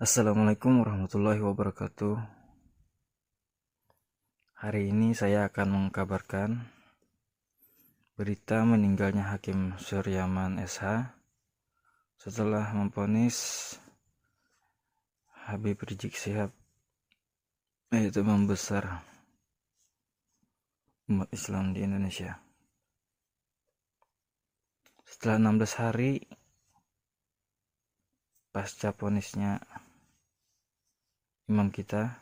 Assalamualaikum warahmatullahi wabarakatuh. Hari ini saya akan mengkabarkan berita meninggalnya Hakim Suryaman SH setelah memvonis Habib Rizik Syihab, yaitu imam besar umat Islam di Indonesia. Setelah 16 hari pasca vonisnya imam kita,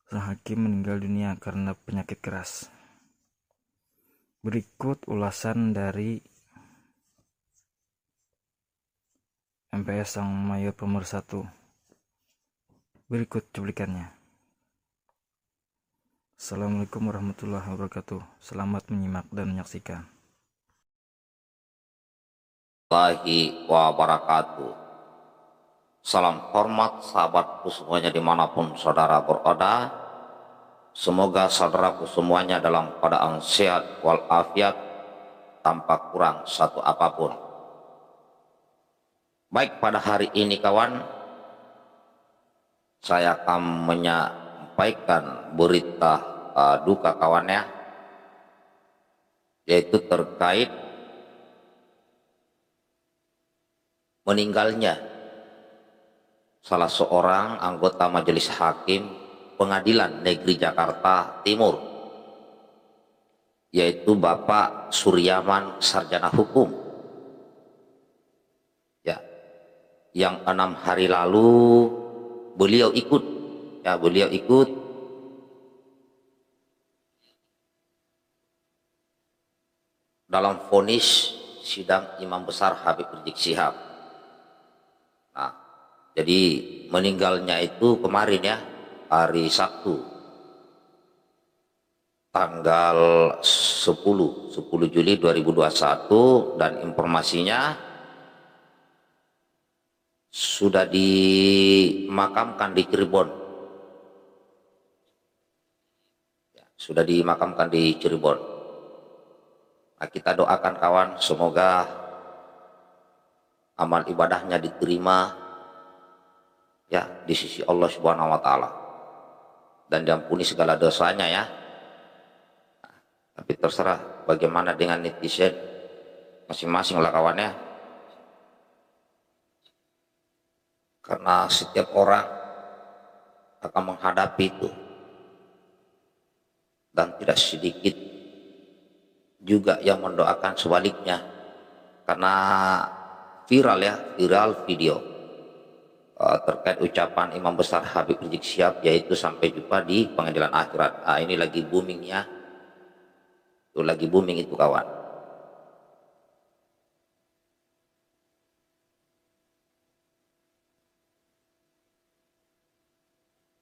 sang hakim meninggal dunia karena penyakit keras. Berikut ulasan dari MPS Sang Mayor Pemersatu. Berikut cuplikannya. Assalamualaikum warahmatullahi wabarakatuh. Selamat menyimak dan menyaksikan. Warahmatullahi wabarakatuh. Salam hormat sahabatku semuanya dimanapun saudara berada. Semoga saudaraku semuanya dalam keadaan sehat walafiat tanpa kurang satu apapun. Baik, pada hari ini kawan, saya akan menyampaikan berita duka kawannya, yaitu terkait meninggalnya salah seorang anggota Majelis Hakim Pengadilan Negeri Jakarta Timur, yaitu Bapak Suryaman Sarjana Hukum, ya, yang 6 hari lalu beliau ikut dalam vonis sidang Imam Besar Habib Rizik Syihab. Nah, jadi meninggalnya itu kemarin ya, hari Sabtu, tanggal 10 Juli 2021, dan informasinya sudah dimakamkan di Cirebon. Nah, kita doakan kawan, semoga amal ibadahnya diterima ya di sisi Allah Subhanahu wa taala dan diampuni segala dosanya ya. Tapi terserah bagaimana dengan netizen masing-masing lah kawannya, karena setiap orang akan menghadapi itu, dan tidak sedikit juga yang mendoakan sebaliknya, karena viral video terkait ucapan Imam Besar Habib Rizik Syihab, yaitu sampai jumpa di pengadilan akhirat. Ini lagi boomingnya, lagi booming itu kawan.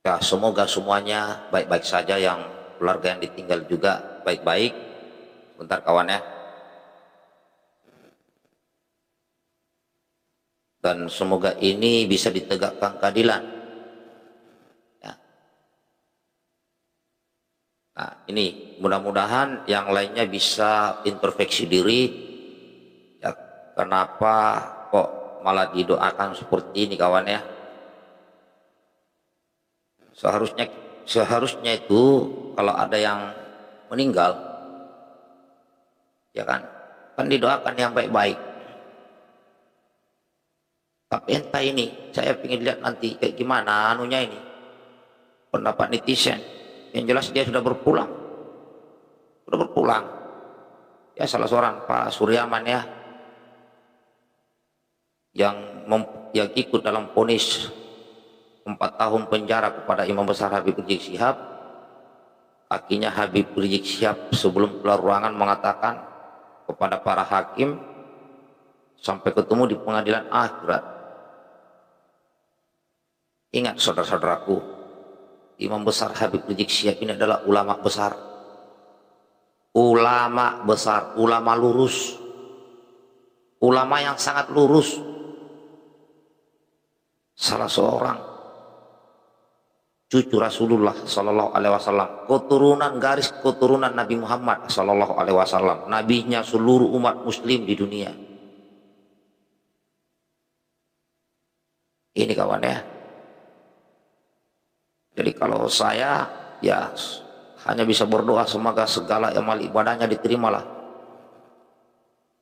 Ya, semoga semuanya baik-baik saja, yang keluarga yang ditinggal juga baik-baik. Bentar kawan ya. Dan semoga ini bisa ditegakkan keadilan ya. Nah, ini mudah-mudahan yang lainnya bisa introspeksi diri ya, kenapa kok malah didoakan seperti ini kawan ya. Seharusnya itu kalau ada yang meninggal ya kan didoakan yang baik-baik. Tapi entah ini, saya ingin lihat nanti kayak gimana anunya ini, pendapat netizen. Yang jelas dia sudah berpulang ya, salah seorang Pak Suryaman ya, yang ikut dalam vonis 4 tahun penjara kepada Imam Besar Habib Rizik Syihab. Akhirnya Habib Rizik Syihab sebelum keluar ruangan mengatakan kepada para hakim, sampai ketemu di pengadilan akhirat. Ingat saudara-saudaraku, Imam Besar Habib Rizik Syihab ini adalah ulama besar, ulama lurus, ulama yang sangat lurus, salah seorang cucu Rasulullah Sallallahu Alaihi Wasallam, garis keturunan Nabi Muhammad Sallallahu Alaihi Wasallam, nabinya seluruh umat muslim di dunia. Ini kawan ya. Jadi kalau saya ya hanya bisa berdoa semoga segala amal ibadahnya diterimalah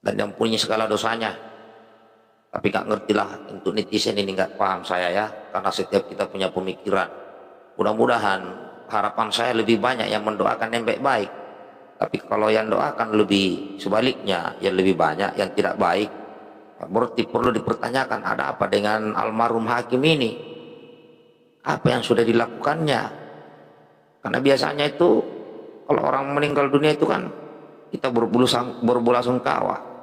dan diampuni segala dosanya. Tapi nggak ngerti lah, untuk netizen ini nggak paham saya ya, karena setiap kita punya pemikiran. Mudah-mudahan harapan saya lebih banyak yang mendoakan yang baik-baik. Tapi kalau yang doakan lebih sebaliknya, yang lebih banyak yang tidak baik, berarti perlu dipertanyakan ada apa dengan almarhum hakim ini? Apa yang sudah dilakukannya? Karena biasanya itu kalau orang meninggal dunia itu kan kita berbelasungkawa.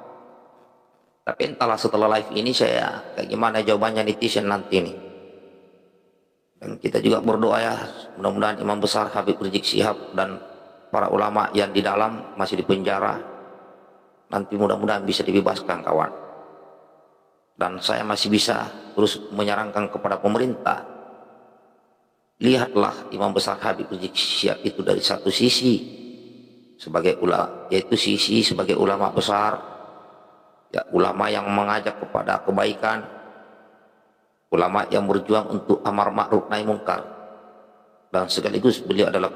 Tapi entahlah setelah live ini saya kayak gimana jawabannya netizen nanti nih. Dan kita juga berdoa ya, mudah-mudahan Imam Besar Habib Rizik Syihab dan para ulama yang di dalam masih di penjara nanti mudah-mudahan bisa dibebaskan kawan. Dan saya masih bisa terus menyarankan kepada pemerintah, lihatlah Imam Besar Habib Rizik Syihab itu dari satu sisi sebagai ulama, yaitu sisi sebagai ulama besar ya, ulama yang mengajak kepada kebaikan, ulama yang berjuang untuk amar ma'ruf nahi munkar, dan sekaligus beliau adalah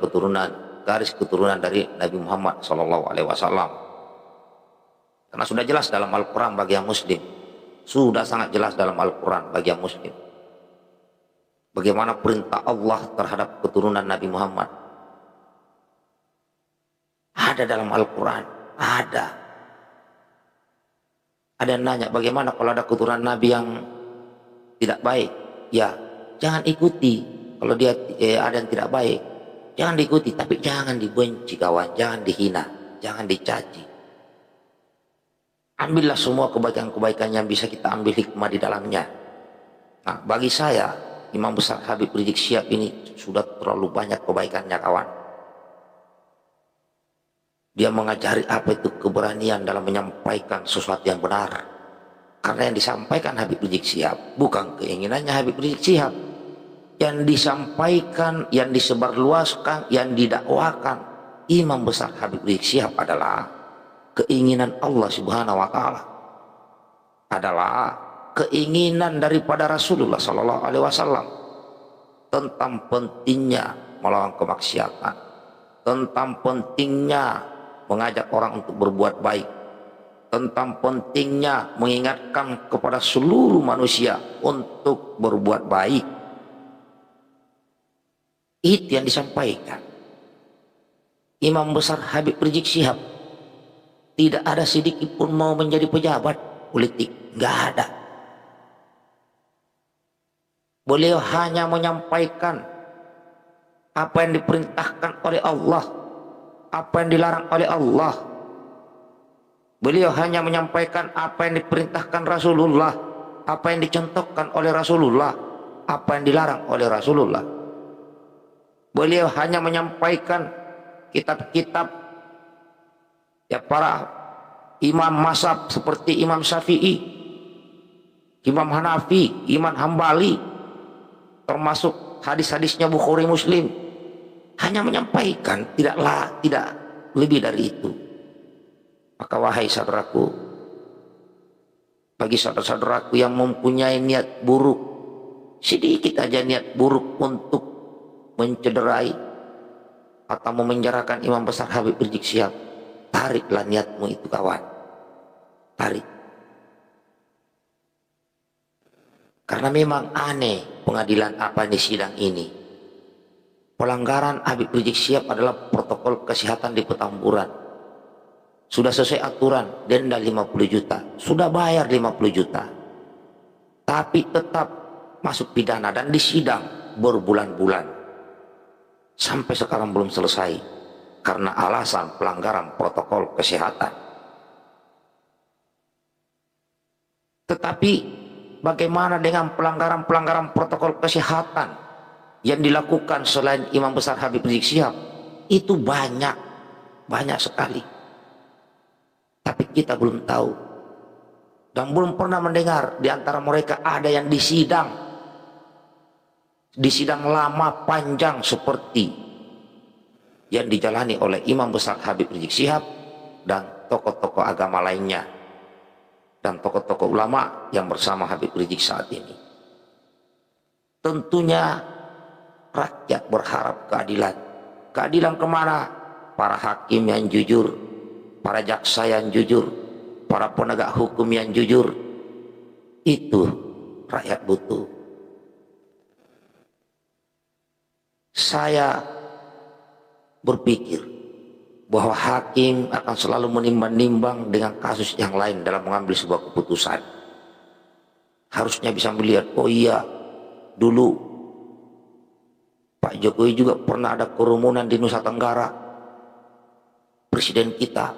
garis keturunan dari Nabi Muhammad SAW. Karena sudah jelas dalam Al-Quran bagi yang muslim, sudah sangat jelas dalam Al-Quran bagi yang muslim bagaimana perintah Allah terhadap keturunan Nabi Muhammad. Ada dalam Al-Quran, ada yang nanya bagaimana kalau ada keturunan Nabi yang tidak baik, ya jangan ikuti. Kalau dia ada yang tidak baik, jangan diikuti, tapi jangan dibenci kawan, jangan dihina, jangan dicaci. Ambillah semua kebaikan-kebaikan yang bisa kita ambil hikmah di dalamnya. Nah, bagi saya Imam Besar Habib Rizik Syihab ini sudah terlalu banyak kebaikannya kawan. Dia mengajari apa itu keberanian dalam menyampaikan sesuatu yang benar. Karena yang disampaikan Habib Rizik Syihab bukan keinginannya Habib Rizik Syihab. Yang disampaikan, yang disebarluaskan, yang didakwakan Imam Besar Habib Rizik Syihab adalah keinginan Allah Subhanahu wa taala. Adalah keinginan daripada Rasulullah sallallahu alaihi wasallam tentang pentingnya melawan kemaksiatan, tentang pentingnya mengajak orang untuk berbuat baik, tentang pentingnya mengingatkan kepada seluruh manusia untuk berbuat baik. Itu yang disampaikan Imam Besar Habib Rizik Syihab. Tidak ada sedikit pun mau menjadi pejabat politik, nggak ada. Beliau hanya menyampaikan apa yang diperintahkan oleh Allah, apa yang dilarang oleh Allah. Beliau hanya menyampaikan apa yang diperintahkan Rasulullah, apa yang dicontohkan oleh Rasulullah, apa yang dilarang oleh Rasulullah. Beliau hanya menyampaikan kitab-kitab ya para imam mazhab seperti Imam Syafi'i, Imam Hanafi, Imam Hambali, termasuk hadis-hadisnya Bukhari Muslim. Hanya menyampaikan, tidak lebih dari itu. Maka wahai saudaraku, bagi saudara-saudaraku yang mempunyai niat buruk, sedikit aja niat buruk untuk mencederai atau memenjarakan Imam Besar Habib Rizik Syihab, tariklah niatmu itu kawan, tarik. Karena memang aneh pengadilan apa di sidang ini. Pelanggaran Habib Rizik Syihab adalah protokol kesehatan di Petamburan. Sudah sesuai aturan, denda 50 juta. Sudah bayar 50 juta. Tapi tetap masuk pidana dan disidang berbulan-bulan. Sampai sekarang belum selesai. Karena alasan pelanggaran protokol kesehatan. Tetapi bagaimana dengan pelanggaran-pelanggaran protokol kesehatan yang dilakukan selain Imam Besar Habib Rizik Syihab? Itu banyak sekali. Tapi kita belum tahu dan belum pernah mendengar di antara mereka ada yang disidang lama panjang seperti yang dijalani oleh Imam Besar Habib Rizik Syihab dan tokoh-tokoh agama lainnya dan tokoh-tokoh ulama yang bersama Habib Rizik saat ini. Tentunya rakyat berharap keadilan. Keadilan kemana? Para hakim yang jujur, para jaksa yang jujur, para penegak hukum yang jujur. Itu rakyat butuh. Saya berpikir bahwa hakim akan selalu menimbang-nimbang dengan kasus yang lain dalam mengambil sebuah keputusan. Harusnya bisa melihat, oh iya, dulu Pak Jokowi juga pernah ada kerumunan di Nusa Tenggara. Presiden kita,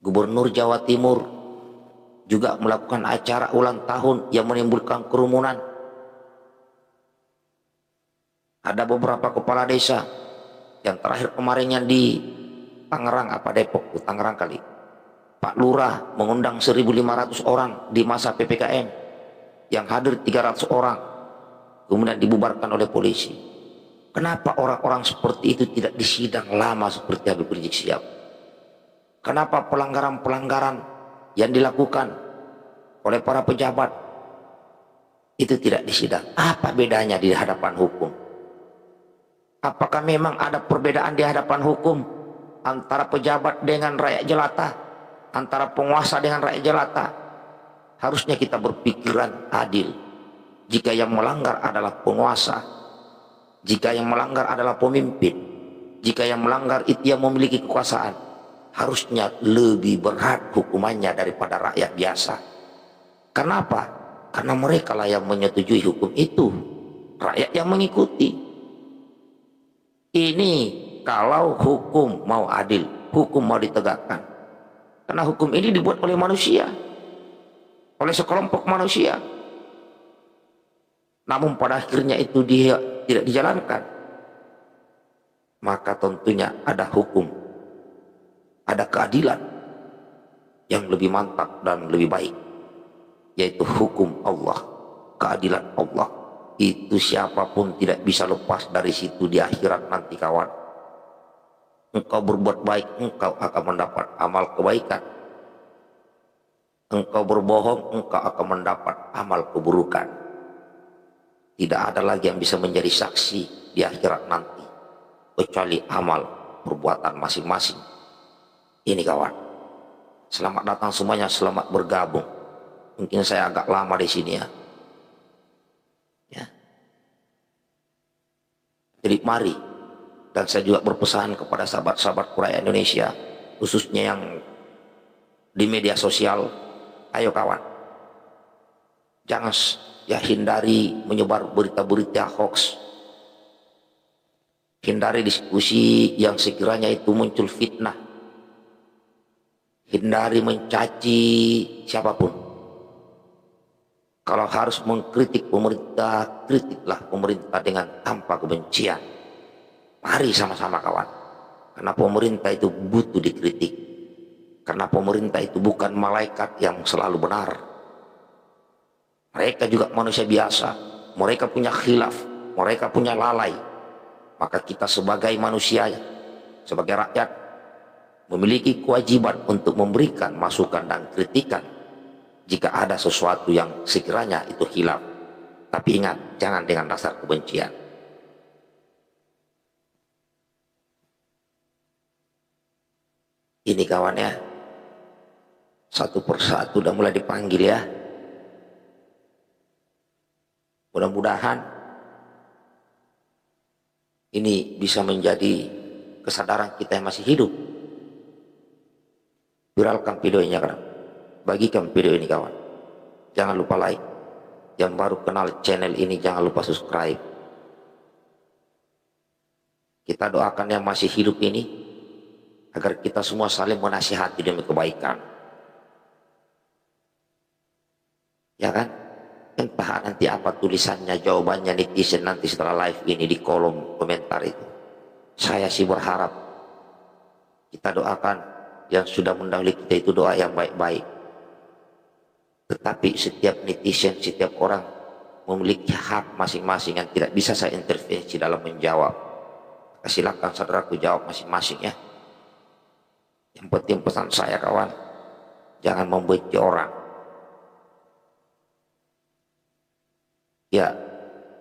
Gubernur Jawa Timur juga melakukan acara ulang tahun yang menimbulkan kerumunan. Ada beberapa kepala desa yang terakhir kemarin yang di Tangerang, apa Depok, Tangerang kali, Pak Lurah mengundang 1.500 orang di masa PPKM, yang hadir 300 orang, kemudian dibubarkan oleh polisi. Kenapa orang-orang seperti itu tidak disidang lama seperti Habib Rizik Syihab? Kenapa pelanggaran-pelanggaran yang dilakukan oleh para pejabat itu tidak disidang? Apa bedanya di hadapan hukum? Apakah memang ada perbedaan di hadapan hukum antara pejabat dengan rakyat jelata, antara penguasa dengan rakyat jelata? Harusnya kita berpikiran adil. Jika yang melanggar adalah penguasa, jika yang melanggar adalah pemimpin, jika yang melanggar itu yang memiliki kekuasaan, harusnya lebih berat hukumannya daripada rakyat biasa. Kenapa? Karena mereka lah yang menyetujui hukum itu, rakyat yang mengikuti. Ini kalau hukum mau adil, hukum mau ditegakkan. Karena hukum ini dibuat oleh manusia, oleh sekelompok manusia. Namun pada akhirnya itu dia tidak dijalankan. Maka tentunya ada hukum, ada keadilan yang lebih mantap dan lebih baik, yaitu hukum Allah, keadilan Allah. Itu siapapun tidak bisa lepas dari situ di akhirat nanti, kawan. Engkau berbuat baik, engkau akan mendapat amal kebaikan. Engkau berbohong, engkau akan mendapat amal keburukan. Tidak ada lagi yang bisa menjadi saksi di akhirat nanti kecuali amal perbuatan masing-masing. Ini kawan, selamat datang semuanya, selamat bergabung. Mungkin saya agak lama di sini ya. Jadi mari, dan saya juga berpesan kepada sahabat-sahabat rakyat Indonesia, khususnya yang di media sosial, ayo kawan, jangan ya hindari menyebar berita-berita hoax, hindari diskusi yang sekiranya itu muncul fitnah, hindari mencaci siapapun. Kalau harus mengkritik pemerintah, kritiklah pemerintah dengan tanpa kebencian. Mari sama-sama kawan. Karena pemerintah itu butuh dikritik. Karena pemerintah itu bukan malaikat yang selalu benar. Mereka juga manusia biasa. Mereka punya khilaf, mereka punya lalai. Maka kita sebagai manusia, sebagai rakyat, memiliki kewajiban untuk memberikan masukan dan kritikan jika ada sesuatu yang sekiranya itu hilaf. Tapi ingat, jangan dengan dasar kebencian. Ini kawan ya, satu persatu udah mulai dipanggil ya. Mudah-mudahan ini bisa menjadi kesadaran kita yang masih hidup. Viralkan videonya kan. Bagikan video ini kawan. Jangan lupa like. Yang baru kenal channel ini jangan lupa subscribe. Kita doakan yang masih hidup ini agar kita semua saling menasihati demi kebaikan. Ya kan? Entah nanti apa tulisannya, jawabannya netizen nanti setelah live ini di kolom komentar itu. Saya sih berharap kita doakan yang sudah mendahului kita itu doa yang baik-baik. Tetapi setiap netizen, setiap orang memiliki hak masing-masing yang tidak bisa saya intervensi dalam menjawab. Silakan saudaraku jawab masing-masing ya. Yang penting pesan saya kawan, jangan membenci orang. Ya,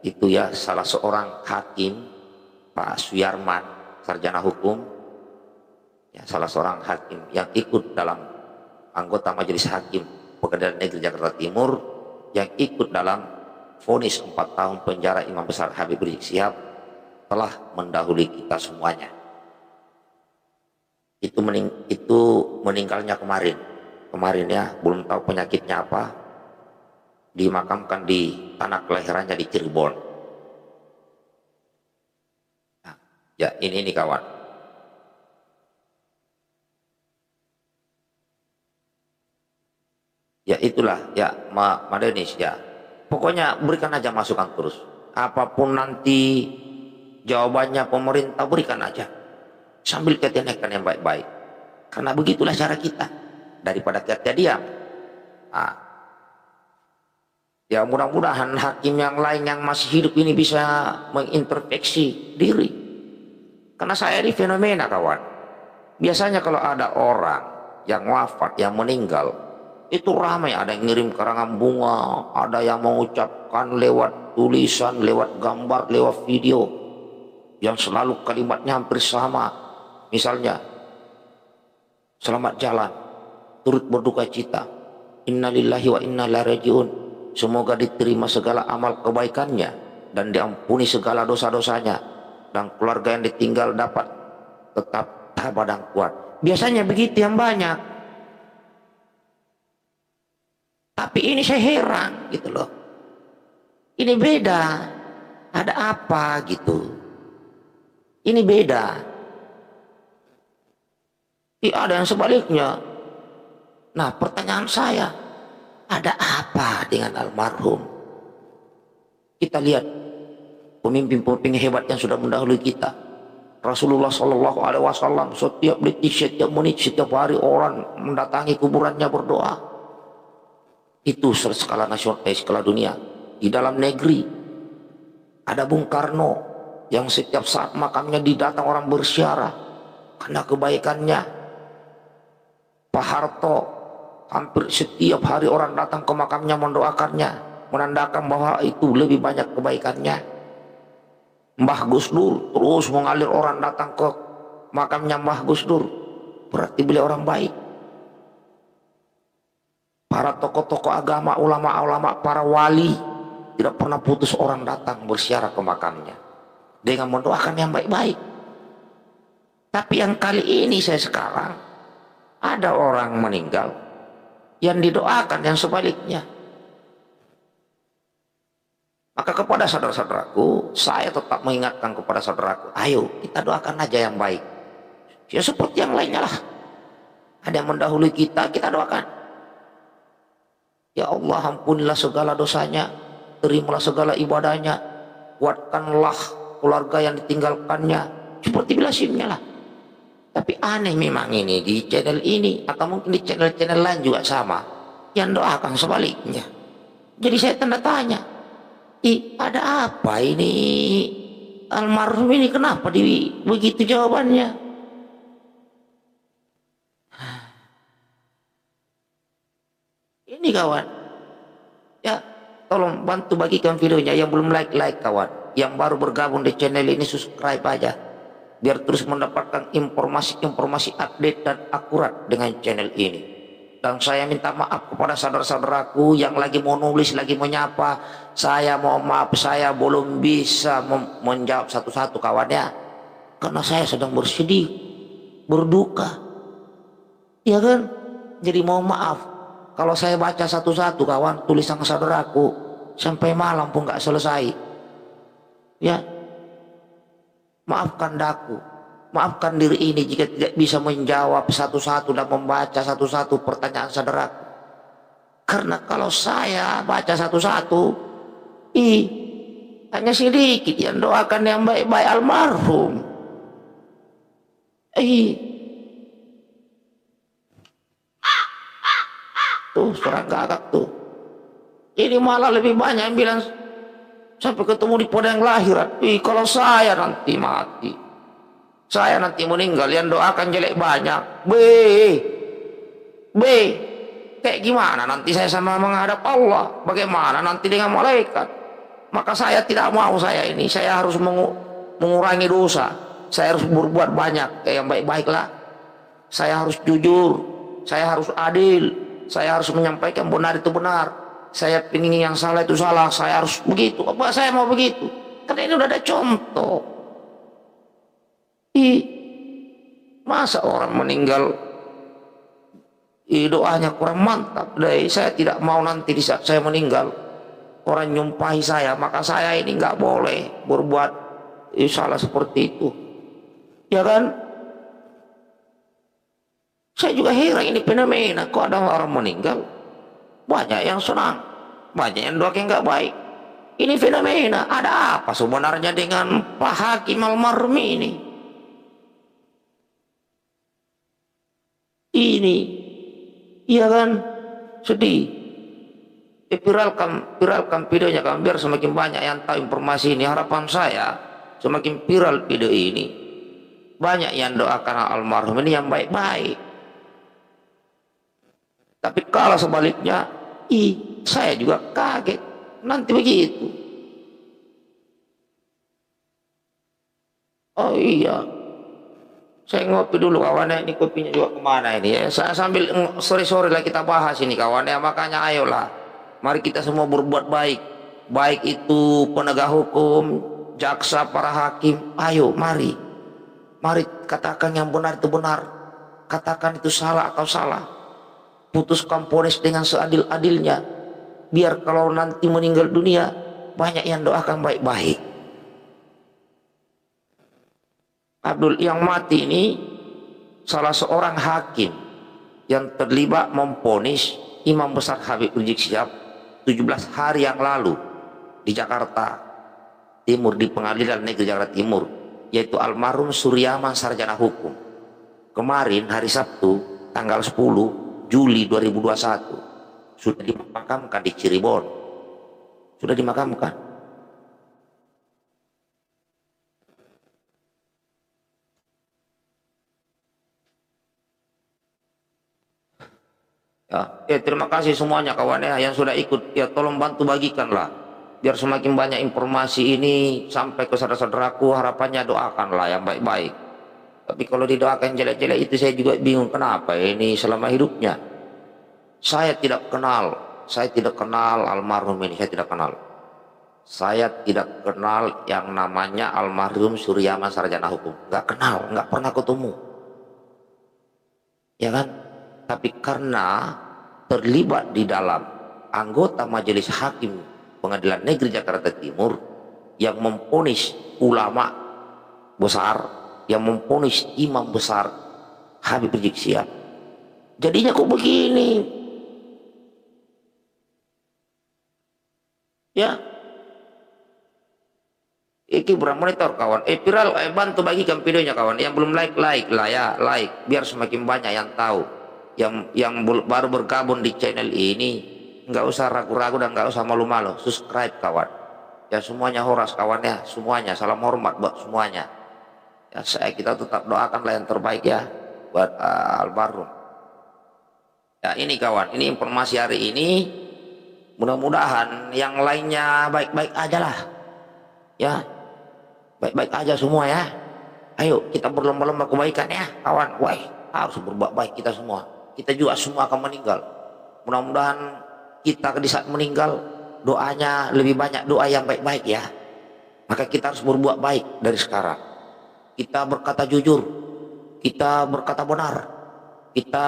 itu ya salah seorang hakim, Pak Suyarman, sarjana hukum, ya, salah seorang hakim yang ikut dalam anggota Majelis Hakim Pengadilan Negeri Jakarta Timur yang ikut dalam vonis 4 tahun penjara Imam Besar Habib Rizik Syihab telah mendahului kita semuanya. Itu meninggalnya kemarin ya, belum tahu penyakitnya apa, dimakamkan di tanah kelahirannya di Cirebon. Nah, ya ini kawan, ya itulah ya Mbak Denis ya, pokoknya berikan aja masukan terus, apapun nanti jawabannya pemerintah berikan aja, sambil kita naikkan yang baik-baik, karena begitulah cara kita, daripada kita diam. Nah, ya mudah-mudahan hakim yang lain yang masih hidup ini bisa mengintrospeksi diri, karena saya ini fenomena kawan, biasanya kalau ada orang yang wafat, yang meninggal, itu ramai, ada yang ngirim karangan bunga, ada yang mengucapkan lewat tulisan, lewat gambar, lewat video, yang selalu kalimatnya hampir sama. Misalnya, selamat jalan, turut berduka cita, innalillahi wa inna ilaihi rajiun, semoga diterima segala amal kebaikannya dan diampuni segala dosa-dosanya, dan keluarga yang ditinggal dapat tetap tabah dan kuat. Biasanya begitu yang banyak. Tapi ini saya heran gitu loh. Ini beda. Ada apa gitu. Ini beda. Ada yang sebaliknya. Nah, pertanyaan saya, ada apa dengan almarhum? Kita lihat pemimpin-pemimpin hebat yang sudah mendahului kita. Rasulullah Shallallahu Alaihi Wasallam setiap detik, setiap menit, setiap hari orang mendatangi kuburannya berdoa. Itu skala nasional, skala dunia. Di dalam negeri ada Bung Karno yang setiap saat makamnya didatang orang bersiarah karena kebaikannya. Pak Harto hampir setiap hari orang datang ke makamnya mendoakannya, menandakan bahwa itu lebih banyak kebaikannya. Mbah Gus Dur terus mengalir orang datang ke makamnya Mbah Gus Dur, berarti beliau orang baik. Para tokoh-tokoh agama, ulama-ulama, para wali, tidak pernah putus orang datang bersiarah ke makamnya dengan mendoakan yang baik-baik. Tapi yang kali ini saya sekarang, ada orang meninggal yang didoakan yang sebaliknya. Maka kepada saudara-saudaraku, saya tetap mengingatkan kepada saudaraku, ayo kita doakan aja yang baik. Ya seperti yang lainnya lah. Ada yang mendahului kita, kita doakan. Ya Allah, ampunilah segala dosanya, terimalah segala ibadahnya, kuatkanlah keluarga yang ditinggalkannya, seperti bilasimnya lah. Tapi aneh memang ini di channel ini, atau mungkin di channel-channel lain juga sama, yang doakan sebaliknya. Jadi saya tanda tanya, ada apa ini almarhum ini, kenapa begitu jawabannya? Ini kawan, ya tolong bantu bagikan videonya, yang belum like kawan, yang baru bergabung di channel ini subscribe aja, biar terus mendapatkan informasi-informasi update dan akurat dengan channel ini. Dan saya minta maaf kepada saudara-saudaraku yang lagi mau nulis, lagi menyapa, saya mohon maaf, saya belum bisa menjawab satu-satu kawan ya, karena saya sedang bersedih, berduka, ya kan. Jadi mohon maaf kalau saya baca satu-satu kawan, tulisan saudaraku sampai malam pun nggak selesai. Ya, maafkan daku, maafkan diri ini jika tidak bisa menjawab satu-satu dan membaca satu-satu pertanyaan saudaraku. Karena kalau saya baca satu-satu, hanya sedikit yang doakan yang baik-baik almarhum. Tuh serang gagak tuh. Ini malah lebih banyak yang bilang sampai ketemu di padang lahiran. Kalau saya nanti mati, saya nanti meninggal, yang doakan jelek banyak. Kayak gimana nanti saya sama menghadap Allah? Bagaimana nanti dengan malaikat? Maka saya tidak mau, saya harus mengurangi dosa, saya harus berbuat banyak yang baik-baiklah, saya harus jujur, saya harus adil, saya harus menyampaikan benar itu benar, saya ingin yang salah itu salah, saya harus begitu. Apa saya mau begitu? Karena ini udah ada contoh. Masa orang meninggal doanya kurang mantap. Saya tidak mau nanti di saat saya meninggal orang nyumpahi saya, maka saya ini nggak boleh berbuat salah seperti itu, ya kan? Saya juga heran, ini fenomena kok ada orang meninggal banyak yang senang, banyak yang doa yang nggak baik. Ini fenomena. Ada apa sebenarnya dengan Pak Hakim almarhum ini? Ini, iya kan? Sedih. Viralkan videonya kan, biar semakin banyak yang tahu informasi ini. Harapan saya semakin viral video ini, banyak yang doakan almarhum ini yang baik-baik. Tapi kalau sebaliknya, saya juga kaget nanti begitu. Oh iya, saya ngopi dulu kawannya, ini kopinya juga kemana ini ya? Saya sambil sore-sore lah kita bahas ini kawannya, makanya ayolah. Mari kita semua berbuat baik, baik itu penegak hukum, jaksa, para hakim. Ayo, mari katakan yang benar itu benar, katakan itu salah atau salah, putuskan vonis dengan seadil-adilnya, biar kalau nanti meninggal dunia banyak yang doakan baik-baik. Abdul yang mati ini salah seorang hakim yang terlibat memvonis Imam Besar Habib Rizik Syihab 17 hari yang lalu di Jakarta Timur, di Pengadilan Negeri Jakarta Timur, yaitu almarhum Suryaman sarjana hukum. Kemarin hari Sabtu tanggal 10 Juli 2021 sudah dimakamkan di Cirebon. Sudah dimakamkan. Ya, terima kasih semuanya kawan ya yang sudah ikut. Ya, tolong bantu bagikanlah biar semakin banyak informasi ini sampai ke saudara-saudaraku. Harapannya doakanlah yang baik-baik. Tapi kalau didoakan jelek-jelek itu saya juga bingung kenapa ini selama hidupnya. Saya tidak kenal almarhum ini, saya tidak kenal. Saya tidak kenal yang namanya almarhum Suryaman sarjana hukum. Nggak kenal, nggak pernah ketemu. Ya kan? Tapi karena terlibat di dalam anggota majelis hakim Pengadilan Negeri Jakarta Timur yang memvonis ulama besar, yang memvonis imam besar Habib Rizik Syihab, jadinya kok begini ya. Iki berapa monitor kawan, viral, bantu bagikan videonya kawan. Yang belum like lah ya, like biar semakin banyak yang tahu. Yang baru bergabung di channel ini nggak usah ragu-ragu dan nggak usah malu-malu, subscribe kawan ya. Semuanya horas kawan ya, semuanya salam hormat buat semuanya ya. Kita tetap doakanlah yang terbaik ya buat almarhum ya. Ini kawan, ini informasi hari ini, mudah-mudahan yang lainnya baik-baik aja lah ya, baik-baik aja semua ya. Ayo kita berlomba-lomba kebaikan ya kawan. Wah, harus berbuat baik kita semua. Kita juga semua akan meninggal. Mudah-mudahan kita di saat meninggal doanya lebih banyak doa yang baik-baik ya. Maka kita harus berbuat baik dari sekarang. Kita berkata jujur, kita berkata benar, kita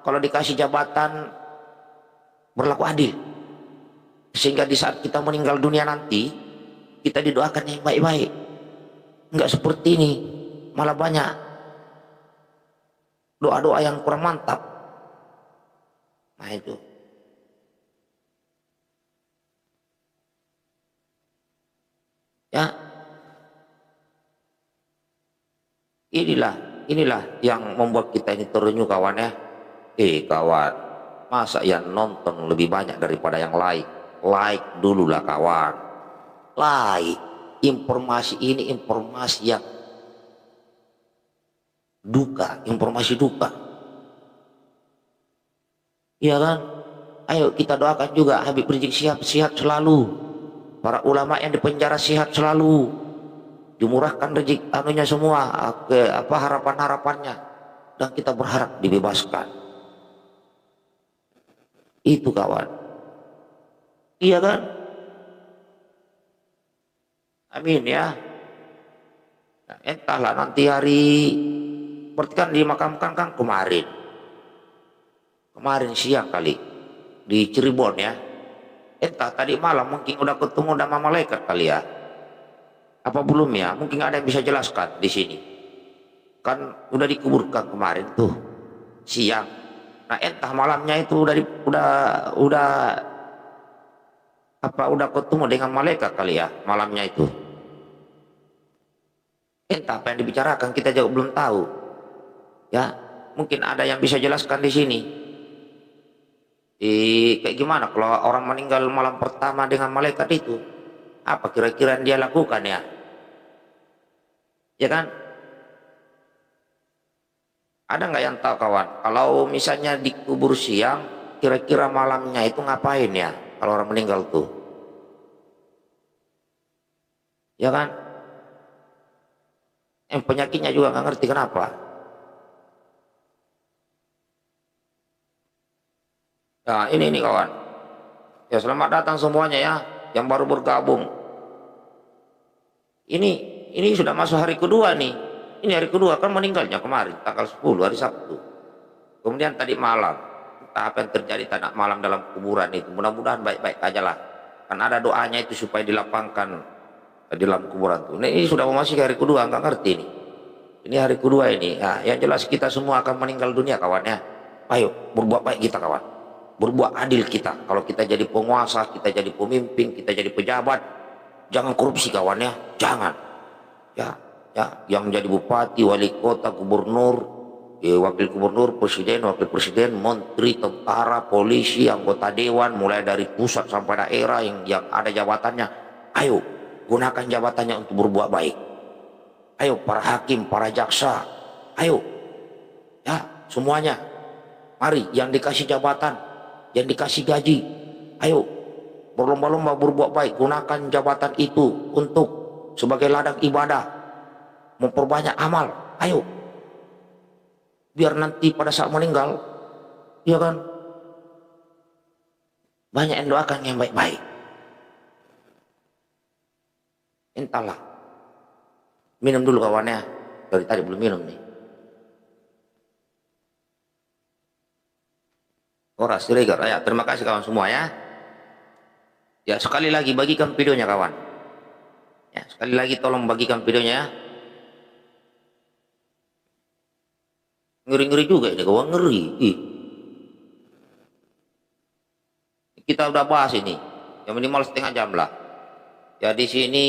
kalau dikasih jabatan berlaku adil, sehingga di saat kita meninggal dunia nanti kita didoakan yang baik-baik. Enggak seperti ini, malah banyak doa-doa yang kurang mantap. Nah itu ya, inilah yang membuat kita ini terenyuh kawan ya. Kawan, masa yang nonton lebih banyak daripada yang like dulu lah kawan, like. Informasi ini informasi yang duka, informasi duka ya kan. Ayo kita doakan juga Habib Rizik Syihab sehat selalu para ulama yang dipenjara sehat selalu, dimurahkan rezeki anunya semua, ke apa harapan-harapannya, dan kita berharap dibebaskan. Itu kawan, iya kan? Amin ya. Nah, entahlah nanti hari, berarti kan dimakamkan kan kemarin siang kali di Cirebon ya. Entah tadi malam mungkin udah ketemu sama malaikat kali ya. Apa belum ya? Mungkin ada yang bisa jelaskan di sini. Kan udah dikuburkan kemarin tuh siang. Nah, entah malamnya itu udah ketemu dengan malaikat kali ya malamnya itu. Entah apa yang dibicarakan, kita juga belum tahu. Ya, mungkin ada yang bisa jelaskan di sini. Kayak gimana kalau orang meninggal malam pertama dengan malaikat itu? Apa kira-kira yang dia lakukan ya? Ya kan? Ada nggak yang tahu kawan? Kalau misalnya dikubur siang, kira-kira malamnya itu ngapain ya? Kalau orang meninggal tuh, ya kan? Penyakitnya juga nggak ngerti kenapa. Nah ini kawan. Ya selamat datang semuanya ya, yang baru bergabung. Ini sudah masuk hari kedua nih. Ini hari kedua kan meninggalnya kemarin tanggal 10 hari Sabtu. Kemudian tadi malam, entah apa yang terjadi tadi malam dalam kuburan itu. Mudah-mudahan baik-baik aja lah. Kan ada doanya itu supaya dilapangkan di dalam kuburan itu. Ini sudah memasuki hari kedua, nggak ngerti nih. Ini hari kedua ini. Nah, yang jelas kita semua akan meninggal dunia kawan ya. Ayo berbuat baik kita kawan. Berbuat adil kita. Kalau kita jadi penguasa, kita jadi pemimpin, kita jadi pejabat, jangan korupsi kawan ya. Jangan. Ya, yang menjadi bupati, wali kota, gubernur, wakil gubernur, presiden, wakil presiden, menteri, tentara, polisi, anggota dewan, mulai dari pusat sampai daerah yang ada jabatannya. Ayo gunakan jabatannya untuk berbuat baik. Ayo para hakim, para jaksa, ayo ya semuanya. Mari yang dikasih jabatan, yang dikasih gaji, ayo berlomba-lomba berbuat baik. Gunakan jabatan itu untuk sebagai ladang ibadah, memperbanyak amal. Ayo, biar nanti pada saat meninggal, ya kan, banyak yang doakan yang baik-baik. Entahlah, minum dulu kawannya, dari tadi belum minum nih. Horas Siregar, ya terima kasih kawan semua ya. Ya sekali lagi bagikan videonya kawan. Ya sekali lagi tolong bagikan videonya ya. Ngeri-ngeri juga ini kawan, ngeri. Kita udah bahas ini, ya minimal setengah jam lah. Ya di sini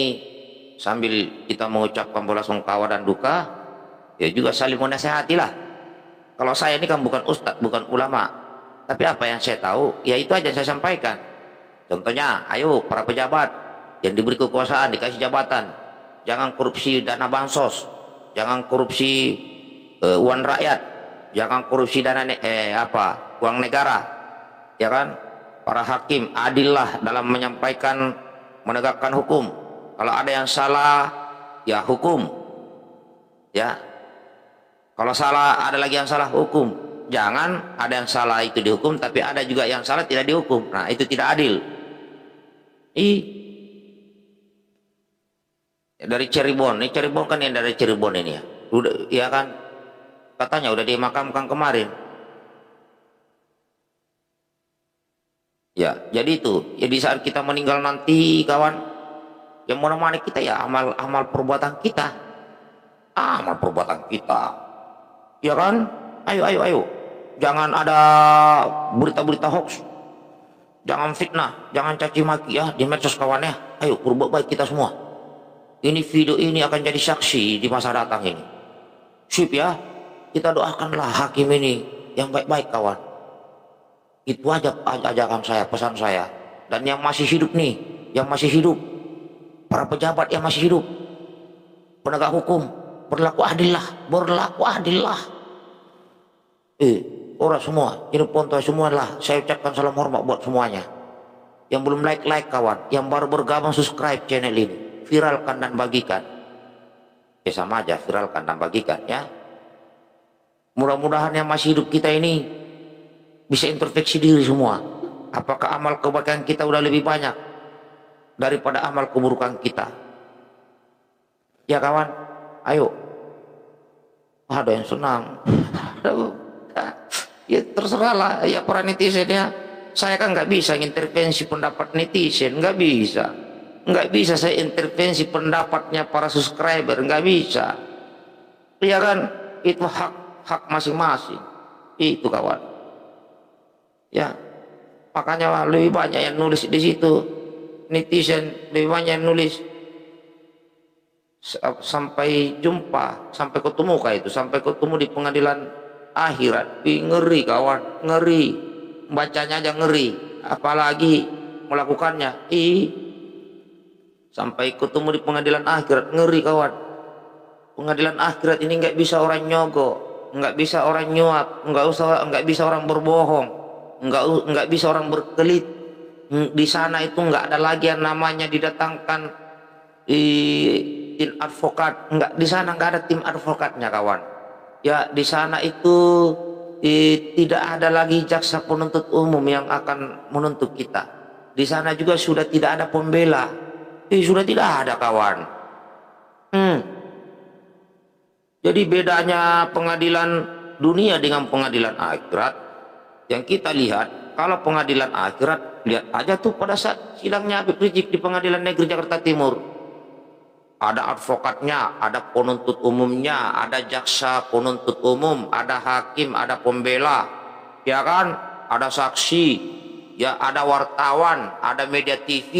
sambil kita mengucapkan belasungkawa dan duka, ya juga saling menasehati lah. Kalau saya ini kan bukan ustadz, bukan ulama, tapi apa yang saya tahu, ya itu aja saya sampaikan. Contohnya, ayo para pejabat yang diberi kekuasaan, dikasih jabatan, jangan korupsi dana bansos, jangan korupsi uang rakyat, jangan korupsi dana uang negara, ya kan? Para hakim adillah dalam menyampaikan, menegakkan hukum. Kalau ada yang salah, ya hukum, ya. Kalau salah ada lagi yang salah, hukum. Jangan ada yang salah itu dihukum, tapi ada juga yang salah tidak dihukum. Nah itu tidak adil. Dari Cirebon, ini Cirebon kan yang dari Cirebon ini ya. Udah, ya kan? Katanya udah dimakamkan kemarin. Ya, jadi itu. Ya di saat kita meninggal nanti, kawan, yang mana-mana kita ya amal perbuatan kita. Amal perbuatan kita. Ya kan? Ayo. Jangan ada berita-berita hoax. Jangan fitnah, jangan caci maki ya di medsos kawan ya. Ayo berbuat baik kita semua. Ini video ini akan jadi saksi di masa datang ini. Sip ya. Kita doakanlah hakim ini yang baik-baik kawan. Itu aja ajakan saya, pesan saya. Dan yang masih hidup nih, yang masih hidup, para pejabat yang masih hidup, penegak hukum, berlaku adil lah. Orang semua, ini ponto semua lah. Saya ucapkan salam hormat buat semuanya. Yang belum like kawan, yang baru bergabung subscribe channel ini, viralkan dan bagikan. Ya sama aja, viralkan dan bagikan ya. Mudah-mudahan yang masih hidup kita ini bisa introspeksi diri semua. Apakah amal kebaikan kita udah lebih banyak daripada amal keburukan kita? Ya kawan, ayo. Ada yang senang. Ya terserahlah ya para netizen ya. Saya kan nggak bisa intervensi pendapat netizen, nggak bisa saya intervensi pendapatnya para subscriber, nggak bisa. Iya kan, itu hak masing-masing. Itu kawan. Ya, makanya lebih banyak yang nulis di situ. Netizen lebih banyak yang nulis. Sampai jumpa, sampai ketemu kayak itu, sampai ketemu di pengadilan akhirat. Ngeri kawan, ngeri. Bacanya aja ngeri, apalagi melakukannya. Sampai ketemu di pengadilan akhirat, ngeri kawan. Pengadilan akhirat ini nggak bisa orang nyogok, nggak bisa orang nyuap, nggak bisa orang berbohong, nggak bisa orang berkelit. Di sana itu nggak ada lagi yang namanya didatangkan tim advokat, nggak, di sana nggak ada tim advokatnya kawan. Ya di sana itu tidak ada lagi jaksa penuntut umum yang akan menuntut kita. Di sana juga sudah tidak ada pembela, sudah tidak ada kawan. Jadi bedanya pengadilan dunia dengan pengadilan akhirat, yang kita lihat, kalau pengadilan akhirat, lihat aja tuh pada saat sidangnya Habib Rizik di Pengadilan Negeri Jakarta Timur, ada advokatnya, ada penuntut umumnya, ada jaksa penuntut umum, ada hakim, ada pembela, ya kan, ada saksi, ya ada wartawan, ada media TV,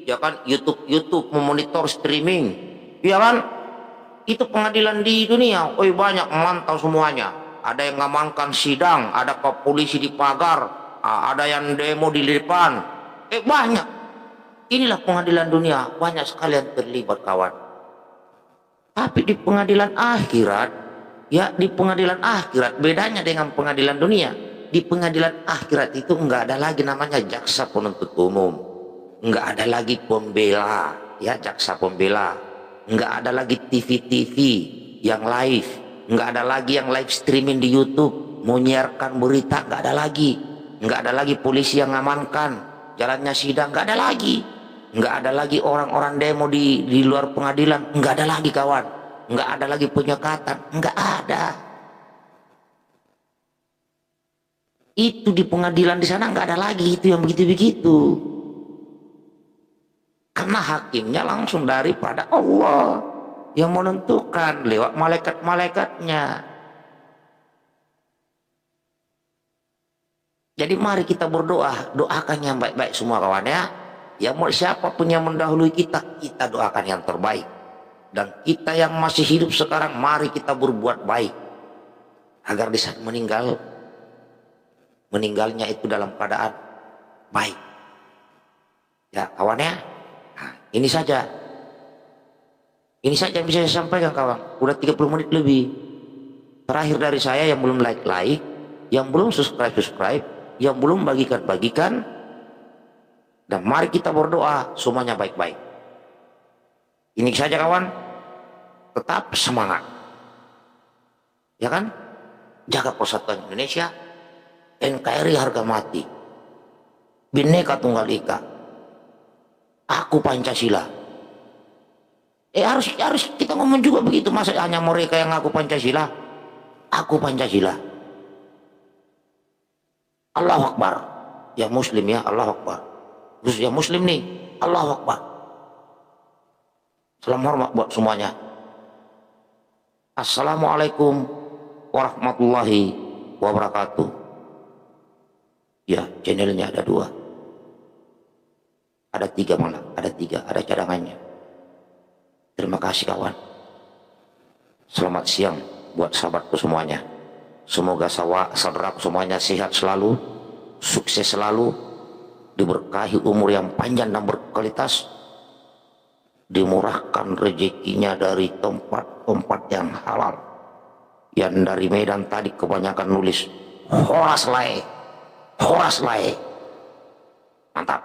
ya kan, YouTube memonitor streaming, ya kan. Itu pengadilan di dunia, banyak memantau semuanya. Ada yang ngamankan sidang, ada polisi di pagar, ada yang demo di depan, banyak. Inilah pengadilan dunia, banyak sekali yang terlibat kawan. Tapi di pengadilan akhirat, ya di pengadilan akhirat bedanya dengan pengadilan dunia. Di pengadilan akhirat itu enggak ada lagi namanya jaksa penuntut umum, enggak ada lagi pembela, ya jaksa pembela. Nggak ada lagi TV yang live, nggak ada lagi yang live streaming di YouTube mau nyiarkan berita, nggak ada lagi polisi yang ngamankan jalannya sidang, nggak ada lagi orang-orang demo di luar pengadilan, nggak ada lagi kawan, nggak ada lagi penyekatan, nggak ada. Itu di pengadilan di sana nggak ada lagi itu yang begitu-begitu. Karena hakimnya langsung daripada Allah yang menentukan lewat malaikat-malaikatnya. Jadi mari kita berdoa, doakan yang baik-baik semua kawan ya. Ya mau siapapun yang mendahului kita doakan yang terbaik. Dan kita yang masih hidup sekarang, mari kita berbuat baik. Agar di saat meninggalnya itu dalam keadaan baik. Ya kawan ya. Ini saja yang bisa saya sampaikan kawan. Udah 30 menit lebih. Terakhir dari saya, yang belum like, yang belum subscribe, yang belum bagikan. Dan mari kita berdoa semuanya baik-baik. Ini saja kawan. Tetap semangat. Ya kan? Jaga persatuan Indonesia. NKRI harga mati. Bhinneka Tunggal Ika. Aku Pancasila. Harus kita ngomong juga begitu. Masa hanya mereka yang ngaku Pancasila? Aku Pancasila. Allahu Akbar. Ya Muslim ya, Allahu Akbar. Terus ya Muslim nih, Allahu Akbar. Salam hormat buat semuanya. Assalamualaikum warahmatullahi wabarakatuh. Ya, channelnya ada 2. Ada 3 malah, ada cadangannya. Terima kasih kawan. Selamat siang buat sahabatku semuanya. Semoga saudaraku semuanya sehat selalu, sukses selalu, diberkahi umur yang panjang dan berkualitas, dimurahkan rezekinya dari tempat-tempat yang halal. Yang dari Medan tadi kebanyakan nulis horas lae, mantap.